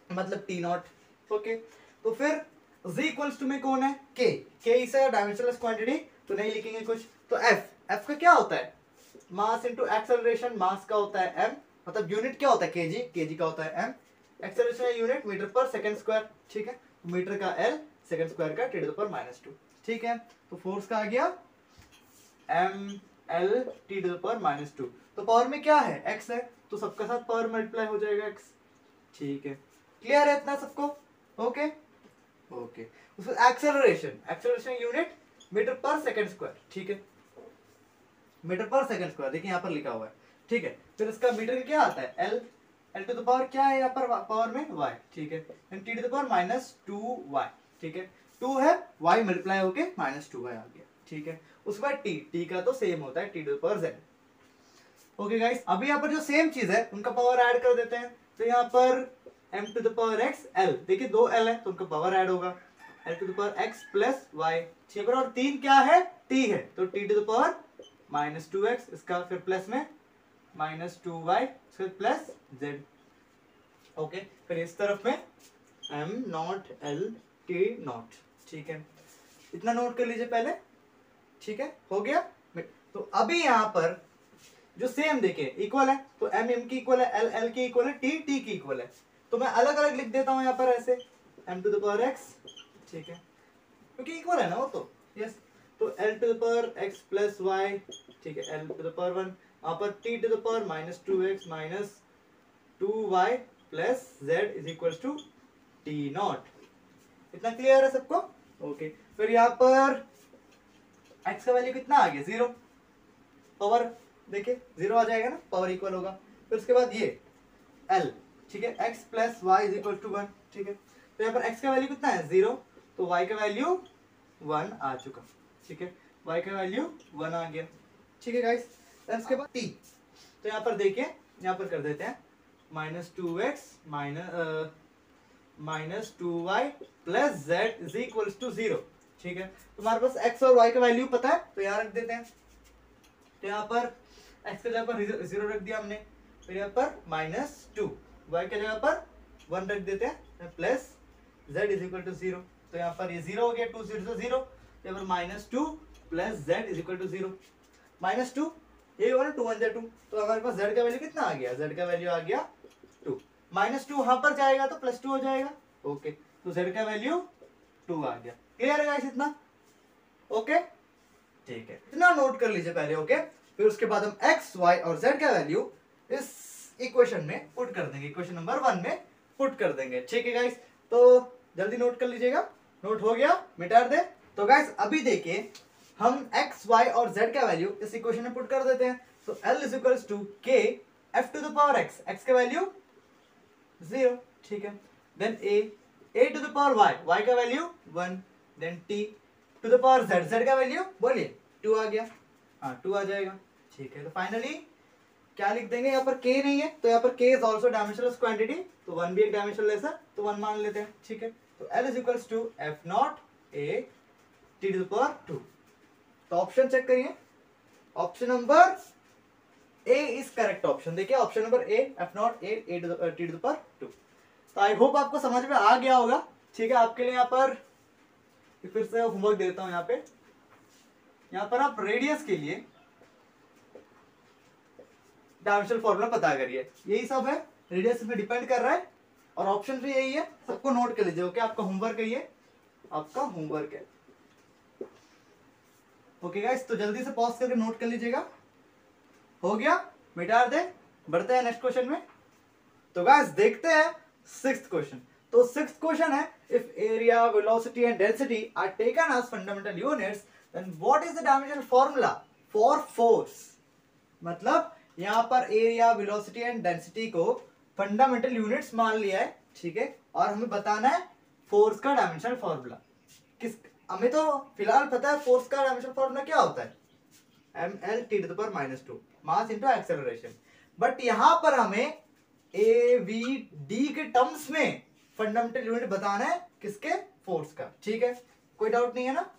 मतलब t नॉट, ओके। तो फिर z इक्वल्स टू में कौन है, k is a dimensionless quantity, तो नहीं लिखेंगे कुछ। तो f का क्या होता है, मास इनटू एक्सेलरेशन, मास का होता है m, मतलब यूनिट क्या होता है kg का होता है m, एक्सेलरेशन का यूनिट मीटर पर सेकंड स्क्वायर, ठीक है। मीटर का l, सेकंड स्क्वायर का टी टू द पावर -2, ठीक है। तो फोर्स का आ गया m l t to the power -2, तो पावर में क्या है, x है, तो सबका साथ पावर मल्टीप्लाई हो जाएगा x, ठीक है। क्लियर है इतना सबको, ओके ओके। उसमें एक्सेलरेशन यूनिट मीटर पर सेकंड स्क्वायर, ठीक है, मीटर पर सेकंड स्क्वायर, देखिए यहाँ पर लिखा हुआ है, ठीक है। फिर इसका मीटर का क्या आता है l, L to the power क्या है यहाँ पर पावर में y, ठीक है, and T to the power minus 2y, ठीक है, 2 है y मल्टीप्लाई होके माइनस 2y आ गया, ठीक है। उसके बाद t का तो सेम होता है T to the power z। Okay guys, अभी यहाँ पर जो सेम चीज है उनका पावर ऐड कर देते हैं। तो यहाँ पर m to the power x l, देखिए 2 l है तो उनका पावर ऐड होगा l to the power x plus y, ठीक है, और 3 क्या है, t है, तो t to the power minus 2x, इसका फिर प्लस में माइनस 2y, फिर प्लस z। ओके, फिर इस तरफ में m not l t not, ठीक है, इतना नोट कर लीजिए पहले, ठीक है, हो गया। तो अभी यहाँ पर जो सेम देखिए इक्वल है, तो m m की इक्वल है, l l की इक्वल है, t t की इक्वल है, तो मैं अलग अलग लिख देता हूँ यहाँ पर ऐसे m to the power x, ठीक है, क्योंकि इक्वल है ना वो, तो यस, तो l to the power x plus y, ठीक है, l टू द पावर 1, यहाँ पर t to the power minus 2x minus 2y plus z is equal to t not. इतना क्लियर है सबको? ओके, फिर यहाँ पर x का वैल्यू कितना आ गया, 0, पावर देखिए 0 आ जाएगा ना, पावर इक्वल होगा। फिर उसके बाद ये l, ठीक है, x plus y is equal to 1, ठीक है, तो यहाँ पर x का वैल्यू कितना है, 0, तो y का वैल्यू 1 आ चुका, ठीक है, y का वैल्यू 1 आ गया, ठीक है गाइस। उसके बाद t, तो यहाँ पर देखिए, यहाँ पर कर देते हैं minus 2x minus 2y plus z is equal to 0, ठीक है, तो हमारे पास x और y का वैल्यू पता है, तो यहाँ रख देते हैं। तो यहाँ पर x की जगह पर 0 रख दिया हमने, फिर यहाँ पर माइनस 2, y की जगह पर 1 रख देते हैं, plus z is equal to 0, तो यहाँ पर ये 0 हो गया, 2 0 0, तो यहाँ पर minus 2 plus z is equal to 0, minus 2, ये होगा ना 2 1 2, तो हमारे पास z का वैल्यू कितना आ गया, z का वैल्यू आ गया 2, माइनस 2 वहां पर जाएगा तो प्लस 2 हो जाएगा, ओके, तो z का वैल्यू 2 आ गया। क्लियर है गाइस इतना? ओके, ठीक है, इतना नोट कर लीजिए पहले, ओके। फिर उसके बाद हम x y और z का वैल्यू इस इक्वेशन में पुट कर देंगे, इक्वेशन नंबर 1 में पुट कर देंगे, ठीक है गाइस। तो जल्दी नोट कर लीजिएगा, नोट हो गया, मिटा दे। तो गाइस अभी देखिए हम x y और z का वैल्यू इस इक्वेशन में पुट कर देते हैं, तो l is equals to k f to the power x, x का वैल्यू 0, ठीक है, then a to the power y, y का value 1, then t to the power z, z का वैल्यू बोलिए 2 आ गया, हाँ 2 आ जाएगा, ठीक है। तो फाइनली क्या लिख देंगे, यहाँ पर k नहीं है तो यहाँ पर k is also dimensionless quantity, तो 1 भी एक डायमेंशनलेस है, तो 1 मान लेते हैं, ठीक है। तो l is equals to f not a t to the power 2। तो ऑप्शन चेक करिए, option number A is correct option, देखिए option number A f not a t to the power 2। तो आई होप आपको समझ में आ गया होगा, ठीक है। आपके लिए यहाँ पर फिर से होमवर्क देता हूं, यहाँ पर आप रेडियस के लिए डायमेंशनल फॉर्मूला पता करिए, यही सब है, रेडियस पे डिपेंड कर रहा है और ऑप्शन भी यही है, सबको नोट कर लीजिए, ओके। आपका होमवर्क है ये, आपका होमवर्क है, ओके गाइस। तो जल्दी से पॉज करके नोट कर लीजिएगा, हो गया, मिटा दे, बढ़ते हैं नेक्स्ट क्वेश्चन में। तो गाइस देखते हैं 6th क्वेश्चन। तो 6th क्वेश्चन है, if area velocity and density are taken as fundamental units then what is the dimensional formula for force. मतलब यहाँ पर एरिया वेलोसिटी एंड डेंसिटी को फंडामेंटल यूनिट्स मान लिया है, ठीक है, और हमें बताना है फोर्स का डायमेंशनल फॉर्मूला। किस, हमें तो फिलहाल पता है फोर्स का डायमेंशनल फॉर्मूला क्या होता है, ml t to the power minus 2 mass into acceleration, but यहाँ पर हमें AVD के टर्म्स में फंडामेंटल यूनिट बताना है, किसके, फोर्स का, ठीक है, कोई डाउट नहीं है ना।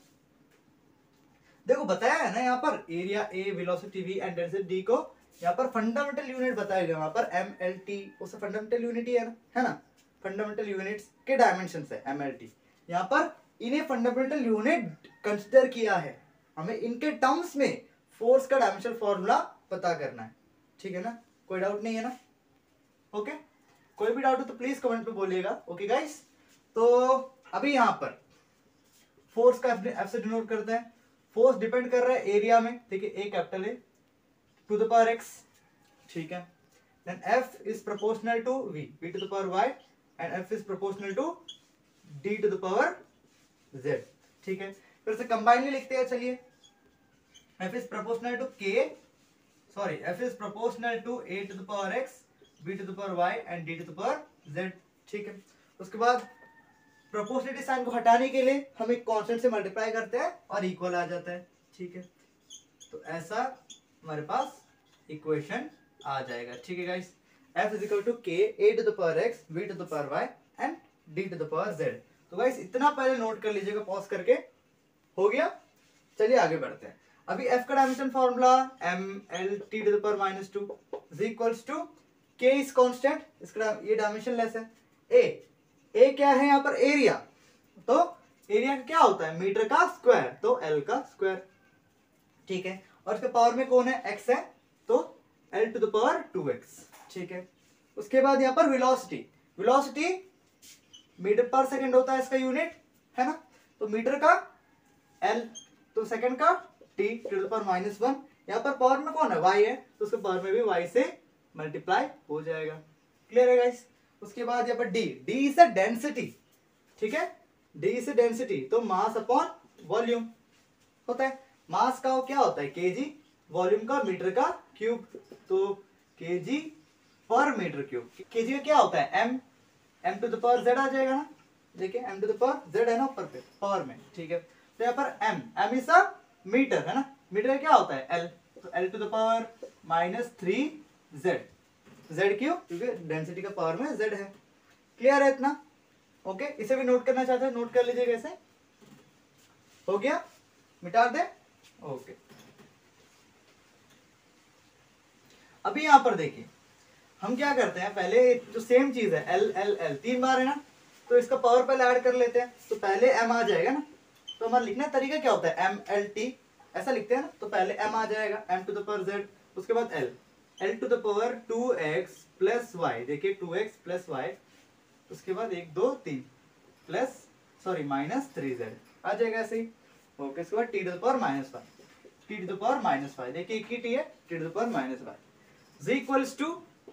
देखो बताया है ना यहाँ पर area A, velocity V and density D को यहाँ पर फंडामेंटल यूनिट बताया गया, वहां पर MLT उसे फंडामेंटल यूनिट ही है ना, फंडामेंटल यूनिट्स के डायमेंशन है MLT, यहाँ पर इन्हें फंडामेंटल यूनिट कंसिडर किया है, हमें इनके टर्म्स में फोर्स का डायमेंशनल फॉर्मूला पता करना है, ठीक है ना, कोई डाउट नहीं है ना, ओके। कोई भी डाउट हो तो प्लीज कमेंट में बोलिएगा, ओके गाइस। तो अभी यहाँ पर फोर्स का एफ से डिनोट करते हैं, फोर्स डिपेंड कर रहा है एरिया में, ठीक है, A capital A to the power x, ठीक है, then f is proportional to v to the power y and f is proportional to d to the power z, ठीक है। फिर से कंबाइनली लिखते हैं, चलिए, f is proportional to k, sorry f is proportional to a to the power x b to the power y and d to the power z। ठीक है, उसके बाद प्रोपोर्शनलिटी साइन को हटाने के लिए हम एक कांस्टेंट से मल्टीप्लाई करते हैं और इक्वल आ जाता है। ठीक है, तो ऐसा हमारे पास इक्वेशन आ जाएगा। ठीक है guys, f is equal to k a to the power x b to the power y and d to the power z। तो गाइस इतना पहले नोट कर लीजिएगा पॉज करके। हो गया, चलिए आगे बढ़ते हैं। अभी f का dimension formula ml t to the power minus 2 is equals to k is constant, इसका ये डायमेंशनलेस है। a क्या है यहाँ पर? एरिया। तो एरिया क्या होता है? मीटर का स्क्वायर, तो l का स्क्वायर। ठीक है, और इसके पावर में कौन है? x है, तो l to the power 2x। ठीक है, उसके बाद यहाँ पर वेलोसिटी, वेलोसिटी मीटर पर सेकंड होता है इसका यूनिट, है ना। तो मीटर का l, तो सेकंड का t to the power minus 1। यहाँ पर पावर में कौन है? y है, तो उसके पावर में भी y से मल्टीप्लाई हो जाएगा। क्लियर है गाइस? उसके बाद यहाँ पर d इज अ डेंसिटी। ठीक है, d इज अ डेंसिटी, तो मास अपॉन वॉल्यूम होता है। मास का क्या होता है? kg, वॉल्यूम का मीटर का क्यूब, तो kg पर मीटर क्यूब। kg का क्या होता है? m to the power z आ जाएगा ना। देखिए m to the power z है ना ऊपर पे पावर में। ठीक है, तो यहाँ पर m इज अ मीटर, है ना। मीटर का क्या होता है? l, तो l to the power minus 3z, z क्यों? क्योंकि डेंसिटी का पावर में z है। क्लियर है इतना? ओके, इसे भी नोट करना चाहते हैं, नोट कर लीजिए कैसे। हो गया, मिटा दे। ओके, अभी यहां पर देखिए हम क्या करते हैं, पहले जो सेम चीज है l l l 3 बार है ना, तो इसका पावर पहले ऐड कर लेते हैं। तो पहले m आ जाएगा ना, तो हमारा लिखने का तरीका क्या होता है? m l t ऐसा लिखते हैं ना। तो पहले m आ जाएगा, m to the power z, उसके बाद l to the power 2x plus y. देखिए 2x प्लस वाई, उसके बाद 1 2 3 प्लस माइनस 3z आ जाएगा ऐसे ही। ओके, उसके बाद t to the power minus 5, t to the power minus 5, देखिए एक ही t है, t to the power minus 5 is equals to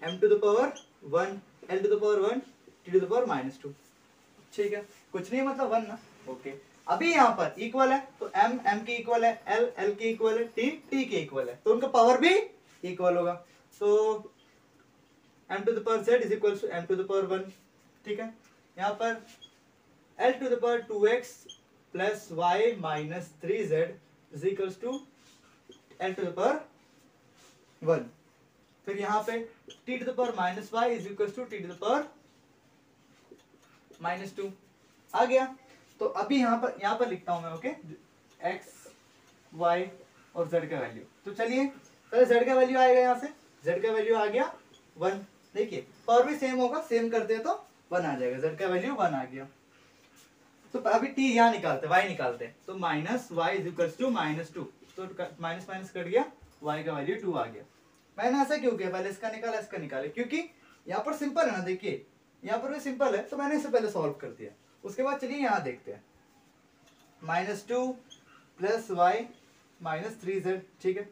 m to the power 1 l to the power 1 t to the power minus 2। ठीक है, कुछ नहीं मतलब 1 ना। ओके, अभी यहाँ पर इक्वल है, तो m के इक्वल है, l के इक्वल है, t के इक्वल है, तो उनका पावर भी इक्वल होगा। तो m to the power z is equal to m to the power 1। ठीक है, यहाँ पर l to the power 2x plus y minus 3z is equal to l to the power 1। फिर यहाँ पे t to the power minus y is equal to t to the power minus 2 आ गया। तो अभी यहाँ पर लिखता हूं मैं। ओके, x y और z का वैल्यू। तो चलिए पहले z का वैल्यू आएगा, यहाँ से z का वैल्यू आ गया 1। देखिए पावर भी सेम होगा, सेम करते हैं तो 1 आ जाएगा, z का वैल्यू 1 आ गया। तो अभी t यहाँ निकालते हैं, y निकालते हैं, तो minus y is equal to minus 2, तो माइनस माइनस कट गया, y का वैल्यू 2 आ गया। मैंने ऐसा क्यों किया? पहले इसका निकाला, इसका निकाले, क्योंकि यहाँ पर सिंपल है ना। देखिए यहाँ पर भी सिंपल है, तो मैंने इसे पहले सॉल्व कर दिया। उसके बाद चलिए यहाँ देखते हैं, minus 2 plus y minus 3z। ठीक है,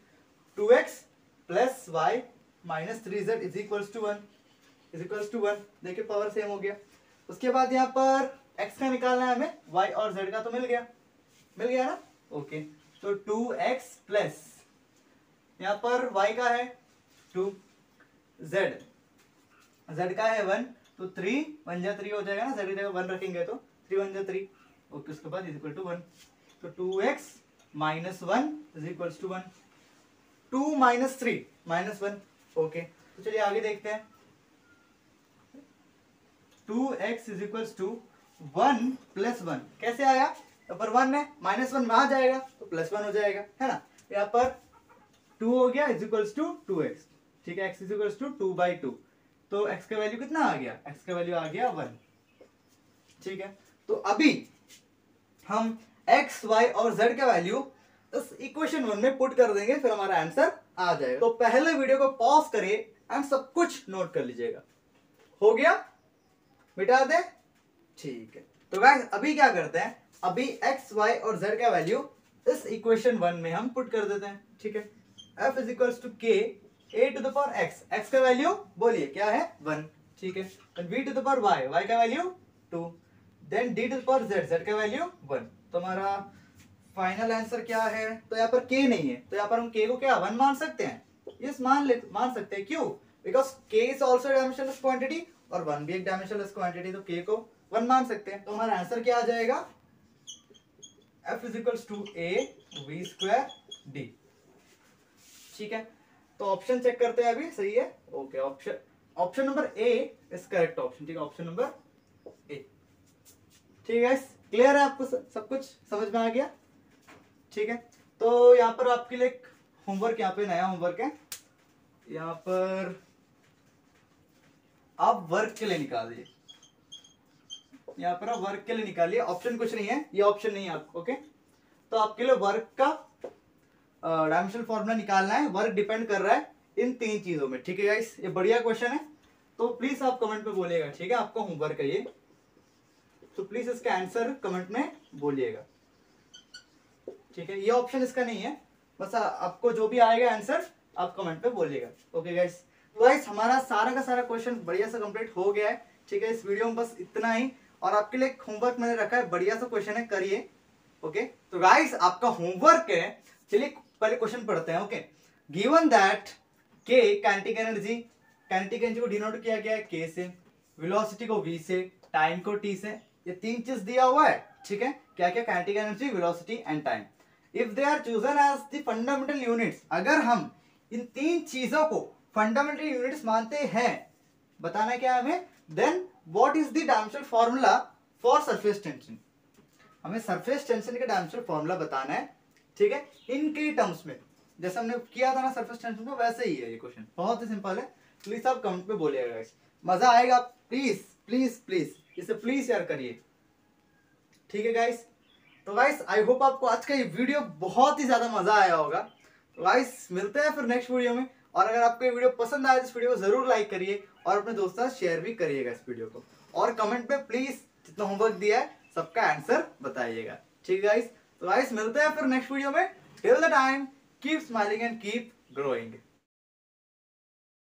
2x plus y minus 3z is equals to 1। देखिए पावर सेम हो गया। उसके बाद यहाँ पर x का निकालना है हमें, y और z का तो मिल गया ना। ओके, तो 2x प्लस यहाँ पर y का है 2, z का है 1, तो 3 1 जा 3 हो जाएगा ना, z की जगह 1 रखेंगे तो 3 1 जा 3। ओके, उसके बाद इज इक्वल टू 1, तो 2x minus 1 is equal to 1, 2 minus 3 minus 1। Okay, तो चलिए आगे देखते हैं। 2x is equal to 1 plus 1 कैसे आया? यहाँ पर 1 है, माइनस 1 वहां जाएगा तो प्लस 1 हो जाएगा, है ना। यहाँ पर 2 हो गया इज इक्वल टू 2x। ठीक है, x इज इक्वल टू 2/2, तो x का वैल्यू कितना आ गया? x का वैल्यू आ गया 1। ठीक है, तो अभी हम x, y और z का वैल्यू इस इक्वेशन 1 में पुट कर देंगे, फिर हमारा आंसर आ जाएगा। तो पहले वीडियो को पॉज करिए एंड सब कुछ नोट कर लीजिएगा। हो गया, मिटा दे। ठीक है, तो गाइस अभी क्या करते हैं, अभी x, y और z का वैल्यू इस इक्वेशन 1 में हम पुट कर देते हैं। ठीक है, f is equal to k a to the power x, x का वैल्यू बोलिए क्या है? 1। ठीक है, b to the power y, y का value 2, then d to the power z, z का वैल्यू 1। तो हमारा फाइनल आंसर क्या है? तो यहाँ पर k नहीं है, तो यहाँ पर हम k को क्या 1 मान सकते हैं? यस मान सकते हैं। क्यों? बिकॉज के इज ऑल्सो डायमेंशनलेस क्वांटिटी और 1 भी एक डायमेंशनलेस क्वांटिटी, तो के को 1 मान सकते हैं। तो हमारा आंसर क्या आ जाएगा, F is equals to A V square D। ठीक है, तो ऑप्शन चेक करते हैं अभी, सही है, okay, option number A is correct option. ठीक है, ऑप्शन नंबर ए। ठीक है, क्लियर है आपको, सब कुछ समझ में आ गया। ठीक है, तो यहाँ पर आपके लिए एक होमवर्क, यहाँ पे नया होमवर्क है, यहाँ पर आप वर्क के लिए निकालिए, यहाँ पर आप वर्क के लिए निकालिए, ऑप्शन कुछ नहीं है, ये ऑप्शन नहीं है आपको, ओके। तो आपके लिए वर्क का डायमेंशनल फॉर्मूला निकालना है, वर्क डिपेंड कर रहा है इन 3 चीजों में। ठीक है गाइस, ये बढ़िया क्वेश्चन है, तो प्लीज आप कमेंट में बोलिएगा। ठीक है, आपका होमवर्क है ये, तो प्लीज इसका आंसर कमेंट में बोलिएगा। ठीक है, ये ऑप्शन इसका नहीं है, बस आपको जो भी आएगा आंसर आप कमेंट में बोलिएगा। ओके गाइस, तो गाइस हमारा सारा का सारा क्वेश्चन बढ़िया सा कंप्लीट हो गया है। ठीक है, इस वीडियो में बस इतना ही, और आपके लिए होमवर्क मैंने रखा है, बढ़िया सा क्वेश्चन है, करिए। ओके, तो गाइस आपका होमवर्क है, चलिए पहले क्वेश्चन पढ़ते हैं। ओके, गिवन दैट के काइनेटिक एनर्जी को डिनोट किया गया है के से, वेलोसिटी को v से, टाइम को t से, ये 3 चीज दिया हुआ है। ठीक है, क्या क्या, kinetic energy, velocity and time. If they are chosen as the fundamental units, अगर हम इन 3 चीजों को फंडामेंटल यूनिट्स मानते हैं, बताना क्या है हमें, then what is the dimensional formula for surface tension. हमें सरफेस टेंशन का डायमेंशनल फार्मूला बताना है। ठीक है, इनके टर्म्स में, जैसे हमने किया था ना सरफेस टेंशन को, वैसे ही है ये क्वेश्चन, बहुत ही सिंपल है। प्लीज आप कमेंट पे बोलिएगा गाइस, मजा आएगा, प्लीज प्लीज प्लीज इसे प्लीज यार करिए। ठीक है गाइस, तो गाइस आई होप आपको आज का ये वीडियो बहुत ही ज्यादा मजा आया होगा। तो गाइस मिलते हैं फिर नेक्स्ट वीडियो में, और अगर आपको ये वीडियो पसंद आए तो इस वीडियो को जरूर लाइक करिए और अपने दोस्तों से शेयर भी करिएगा इस वीडियो को, और कमेंट में प्लीज जितना होमवर्क दिया है सबका आंसर बताइएगा। ठीक है गाइस, तो गाइस मिलते हैं फिर नेक्स्ट वीडियो में। Till the time keep smiling and keep growing.